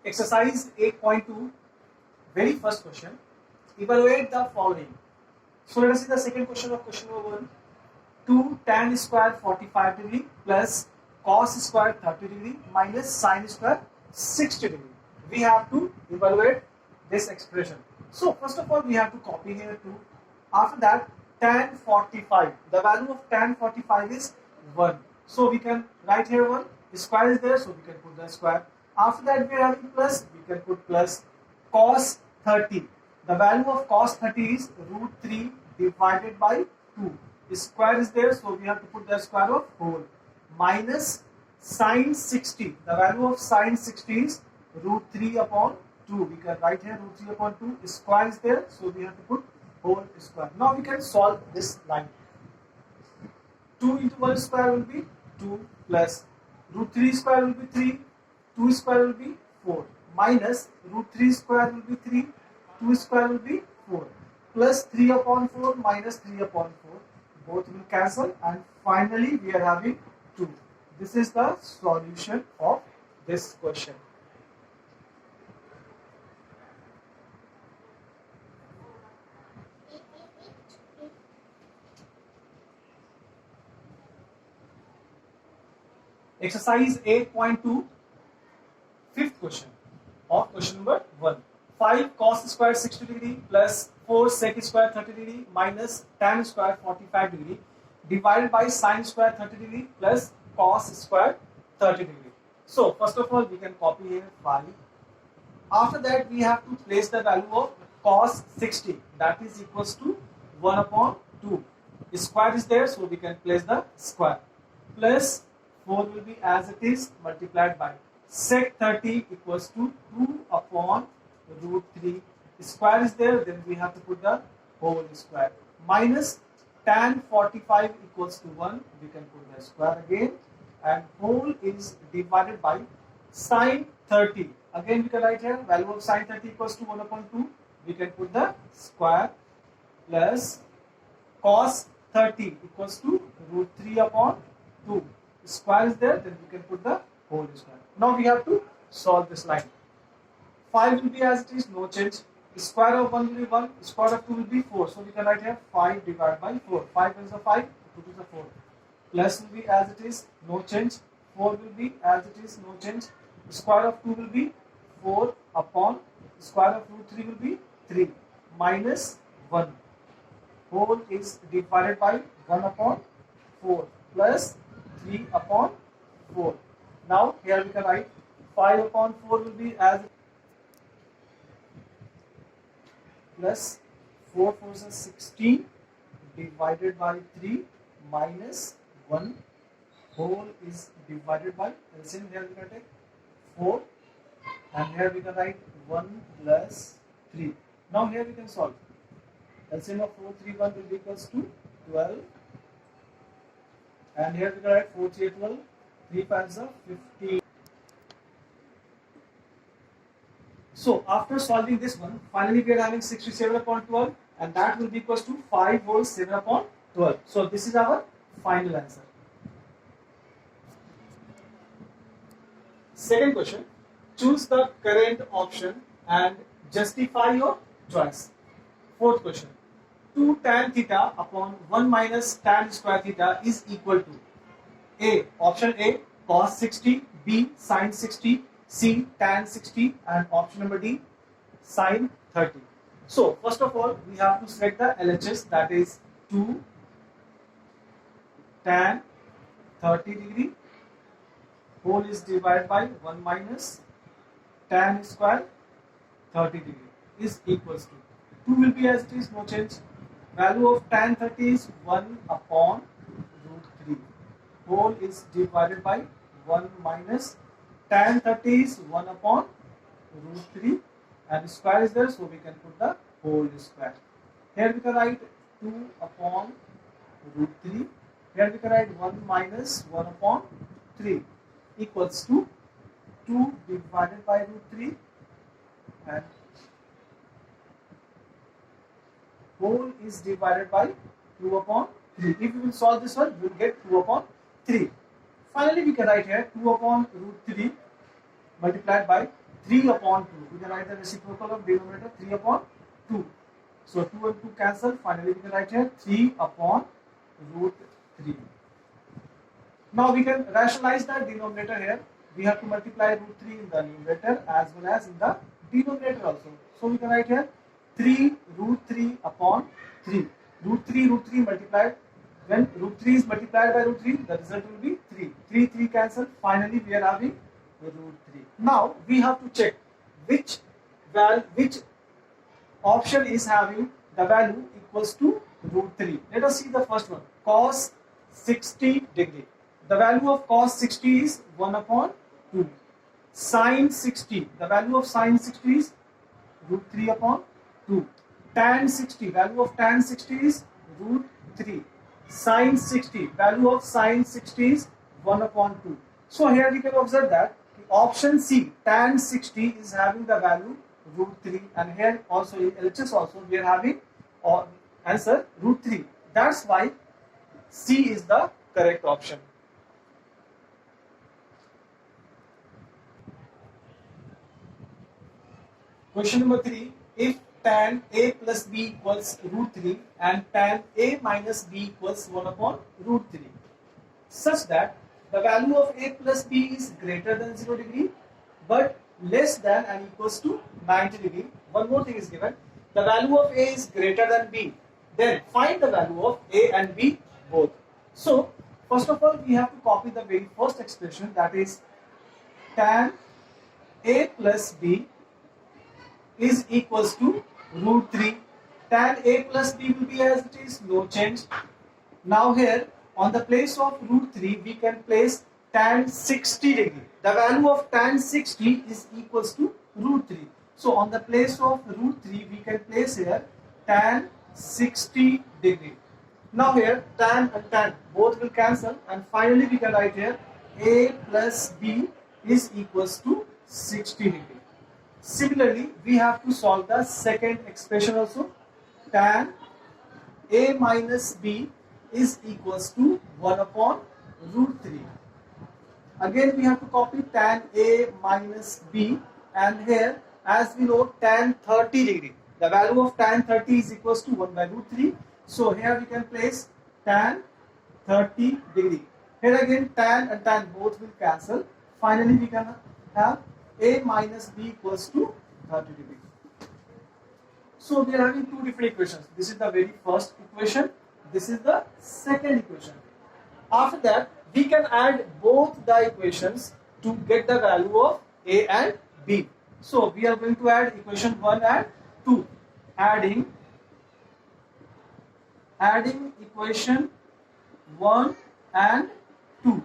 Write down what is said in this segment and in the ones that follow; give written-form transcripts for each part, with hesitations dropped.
Exercise 8.2, very first question. Evaluate the following. So let us see the second question of question number 1. 2 tan square 45 degree plus cos square 30 degree minus sin square 60 degree. We have to evaluate this expression. So first of all, we have to copy here 2. After that, tan 45. The value of tan 45 is 1. So we can write here 1. Square is there, so we can put the square. After that, we are having plus. We can put plus. Cos 30. The value of cos 30 is root 3 divided by 2. Square is there, so we have to put the square of whole. Minus sin 60. The value of sin 60 is root 3 upon 2. We can write here root 3 upon 2. Square is there, so we have to put whole square. Now we can solve this line. 2 into 1 square will be 2 plus root 3 square will be 3. 2 square will be 4. Minus root 3 square will be 3. 2 square will be 4. Plus 3 upon 4 minus 3 upon 4. Both will cancel, and finally we are having 2. This is the solution of this question. Exercise 8.2, fifth question of question number 1. 5 cos square 60 degree plus 4 sec square 30 degree minus tan square 45 degree divided by sin square 30 degree plus cos square 30 degree. So first of all, we can copy here 5. After that, we have to place the value of cos 60, that is equals to 1 upon 2. Square is there, so we can place the square. Plus 4 will be as it is multiplied by sec 30 equals to 2 upon root 3. Square is there, then we have to put the whole square. Minus tan 45 equals to 1. We can put the square again. And whole is divided by sin 30. Again we can write here value of sin 30 equals to 1 upon 2. We can put the square plus cos 30 equals to root 3 upon 2. Square is there, then we can put the whole square. Now we have to solve this line. 5 will be as it is, no change. Square of 1 will be 1, square of 2 will be 4. So we can write here 5 divided by 4. 5 is the 5, 2 is the 4. Plus will be as it is, no change. 4 will be as it is, no change. Square of 2 will be 4 upon square of root 3 will be 3 minus 1. Whole is divided by 1 upon 4 plus 3 upon 4. Now here we can write 5 upon 4 will be as plus 4 4 is 16 divided by 3 minus 1. Whole is divided by LCM. Here we can take 4 and here we can write 1 plus 3. Now here we can solve. LCM of 4 3 1 will be equals to 12. And here we can write 4 3 12, 3 5 is 15. So after solving this one, finally we are having 67 upon 12, and that will be equals to 5 whole 7 upon 12. So this is our final answer. Second question, choose the correct option and justify your choice. Fourth question, 2 tan theta upon 1 minus tan square theta is equal to A. Option A, cos 60, B, sin 60, C, tan 60, and option number D, sin 30. So first of all, we have to select the LHS, that is 2 tan 30 degree whole is divided by 1 minus tan square 30 degree is equals to 2 will be as it is, no change. Value of tan 30 is 1 upon root 3. Whole is divided by 1 minus tan 30 is 1 upon root 3 and square is there, so we can put the whole square. Here we can write 2 upon root 3. Here we can write 1 minus 1 upon 3 equals to 2 divided by root 3 and whole is divided by 2 upon 3. If we will solve this one, we will get 2 upon 3. Finally, we can write here 2 upon root 3 multiplied by 3 upon 2. We can write the reciprocal of denominator 3 upon 2. So 2 and 2 cancel. Finally, we can write here 3 upon root 3. Now we can rationalize the denominator here. We have to multiply root 3 in the numerator as well as in the denominator also. So we can write here 3 root 3 upon 3. Root 3 multiplied. When root 3 is multiplied by root 3, the result will be 3. 3 cancel. Finally, we are having root 3. Now we have to check which option is having the value equals to root 3. Let us see the first one. Cos 60 degree. The value of cos 60 is 1 upon 2. Sin 60. The value of sin 60 is root 3 upon 2. Tan 60. Value of tan 60 is root 3. Sin 60. Value of sin 60 is 1 upon 2. So here we can observe that option C, tan 60 is having the value root 3, and here also in LHS also we are having answer root 3. That's why C is the correct option. Question number 3. If tan A plus B equals root 3 and tan A minus B equals 1 upon root 3, such that the value of A plus B is greater than 0 degree but less than and equals to 90 degree. One more thing is given. The value of A is greater than B. Then find the value of A and B both. So first of all, we have to copy the very first expression, that is tan A plus B is equals to root 3. Tan A plus B will be as it is, no change. Now here on the place of root 3 we can place tan 60 degree. The value of tan 60 is equals to root 3. So on the place of root 3 we can place here tan 60 degree. Now here tan and tan both will cancel, and finally we can write here A plus B is equals to 60 degree. Similarly, we have to solve the second expression also. Tan A minus B is equals to 1 upon root 3. Again we have to copy tan A minus B, and here as we know tan 30 degree. The value of tan 30 is equals to 1 by root 3. So here we can place tan 30 degree. Here again tan and tan both will cancel. Finally we can have A minus B equals to 30 degree. So we are having two different equations. This is the very first equation. This is the second equation. After that, we can add both the equations to get the value of A and B. So we are going to add equation 1 and 2. Adding equation 1 and 2.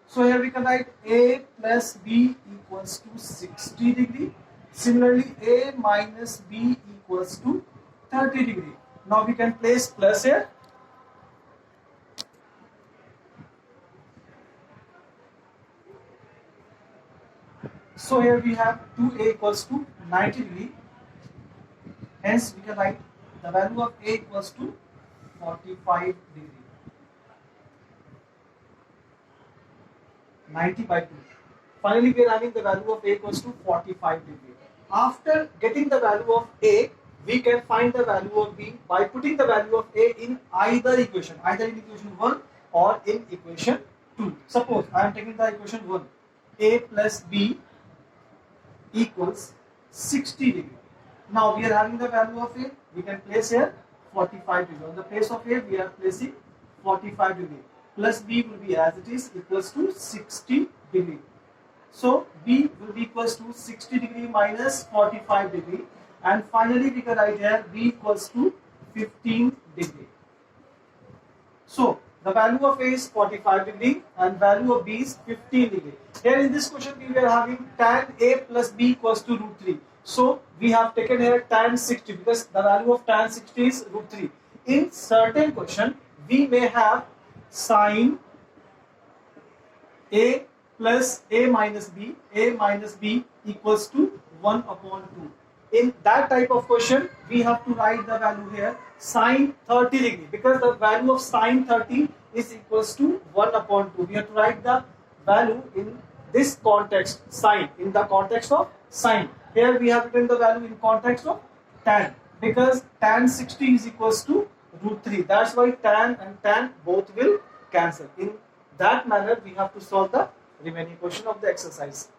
So here we can write A plus B equals to 60 degree. Similarly, A minus B equals to 30 degree. Now we can place plus here. So here we have 2A equals to 90 degree. Hence we can write the value of A equals to 45 degree. 90 by 2. Finally, we are having the value of A equals to 45 degree. After getting the value of A, we can find the value of B by putting the value of A in either in equation 1 or in equation 2. Suppose I am taking the equation 1. A plus B equals 60 degree. Now we are having the value of A. We can place here 45 degree. On the place of A, we are placing 45 degree. Plus B will be as it is, equals to 60 degree. So B will be equals to 60 degree minus 45 degree, and finally we can write here B equals to 15 degree. So the value of A is 45 degree and value of B is 15 degree. Here in this question we were having tan A plus B equals to root 3. So we have taken here tan 60 because the value of tan 60 is root 3. In certain question we may have sin A plus A minus B equals to 1 upon 2. In that type of question, we have to write the value here sin 30 degree because the value of sin 30 is equals to 1 upon 2. We have to write the value in this context sine, in the context of sine. Here we have written the value in context of tan, because tan 60 is equals to root 3. That's why tan and tan both will cancel. In that manner we have to solve the remaining question of the exercise.